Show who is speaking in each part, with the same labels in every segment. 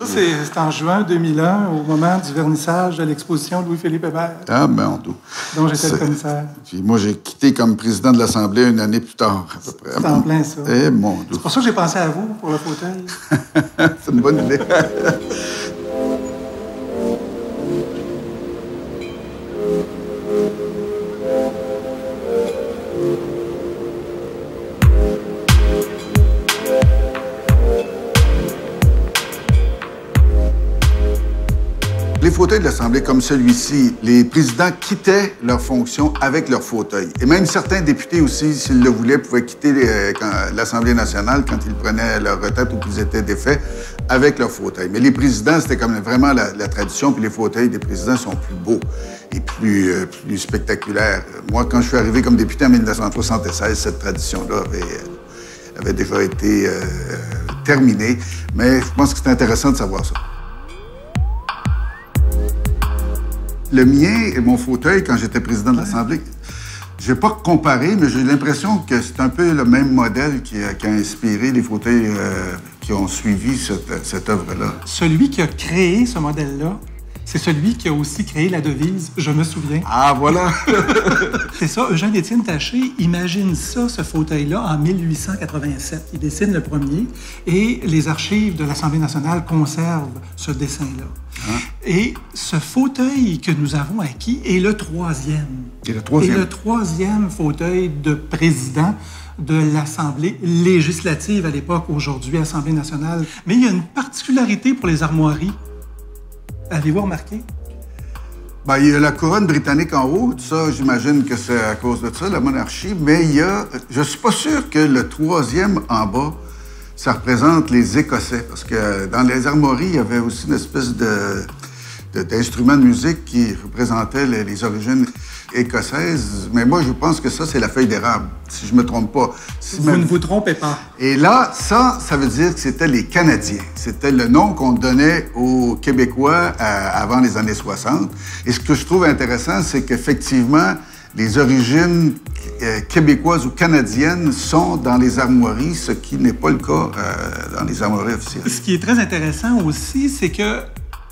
Speaker 1: Ça, c'est en juin 2001, au moment du vernissage de l'exposition Louis-Philippe Hébert.
Speaker 2: Ah, ben, on doute.
Speaker 1: Dont j'étais le commissaire.
Speaker 2: Puis moi, j'ai quitté comme président de l'Assemblée une année plus tard, à peu près.
Speaker 1: C'est en plein ça.
Speaker 2: Eh, mon Dieu.
Speaker 1: C'est pour ça que j'ai pensé à vous, pour le fauteuil.
Speaker 2: C'est une bonne idée. Les fauteuils de l'Assemblée, comme celui-ci, les présidents quittaient leurs fonctions avec leur fauteuil. Et même certains députés aussi, s'ils le voulaient, pouvaient quitter l'Assemblée nationale quand ils prenaient leur retraite ou qu'ils étaient défaits avec leur fauteuil. Mais les présidents, c'était comme vraiment la tradition, puis les fauteuils des présidents sont plus beaux et plus spectaculaires. Moi, quand je suis arrivé comme député en 1976, cette tradition-là avait déjà été terminée. Mais je pense que c'est intéressant de savoir ça. Le mien et mon fauteuil, quand j'étais président de l'Assemblée, je ne vais pas comparer, mais j'ai l'impression que c'est un peu le même modèle qui a inspiré les fauteuils qui ont suivi cette œuvre-là.
Speaker 1: Celui qui a créé ce modèle-là, c'est celui qui a aussi créé la devise « Je me souviens ».
Speaker 2: Ah, voilà!
Speaker 1: C'est ça, Eugène-Étienne Taché imagine ça, ce fauteuil-là, en 1887. Il dessine le premier et les archives de l'Assemblée nationale conservent ce dessin-là. Hein? Et ce fauteuil que nous avons acquis est le troisième.
Speaker 2: Et le troisième?
Speaker 1: Et le troisième fauteuil de président de l'Assemblée législative à l'époque, aujourd'hui Assemblée nationale. Mais il y a une particularité pour les armoiries. Avez-vous remarqué?
Speaker 2: Bien, il y a la couronne britannique en haut. Ça, j'imagine que c'est à cause de ça, la monarchie. Mais il y a... Je suis pas sûr que le troisième en bas, ça représente les Écossais. Parce que dans les armoiries, il y avait aussi une espèce d'instrument de musique qui représentait les origines écossaises. Mais moi, je pense que ça, c'est la feuille d'érable, si je me trompe pas.
Speaker 1: Vous ne vous trompez pas.
Speaker 2: Et là, ça veut dire que c'était les Canadiens. C'était le nom qu'on donnait aux Québécois avant les années 60. Et ce que je trouve intéressant, c'est qu'effectivement, les origines québécoises ou canadiennes sont dans les armoiries, ce qui n'est pas le cas dans les armoiries officielles.
Speaker 1: Ce qui est très intéressant aussi, c'est que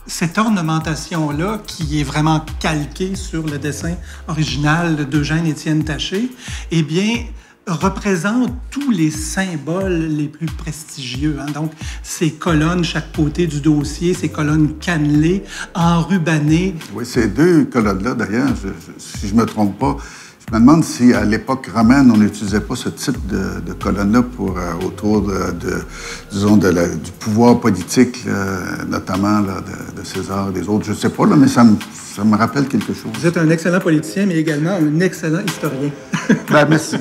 Speaker 1: cette ornementation-là, qui est vraiment calquée sur le dessin original d'Eugène-Étienne Taché, eh bien, représente tous les symboles les plus prestigieux. Hein? Donc, ces colonnes chaque côté du dossier, ces colonnes cannelées, enrubannées.
Speaker 2: Oui, ces deux colonnes-là, d'ailleurs, si je ne me trompe pas, je me demande si, à l'époque romaine, on n'utilisait pas ce type de colonne-là autour disons, du pouvoir politique, notamment là, de César et des autres. Je ne sais pas, là, mais ça me rappelle quelque chose.
Speaker 1: Vous êtes un excellent politicien, mais également un excellent historien.
Speaker 2: Ben, merci.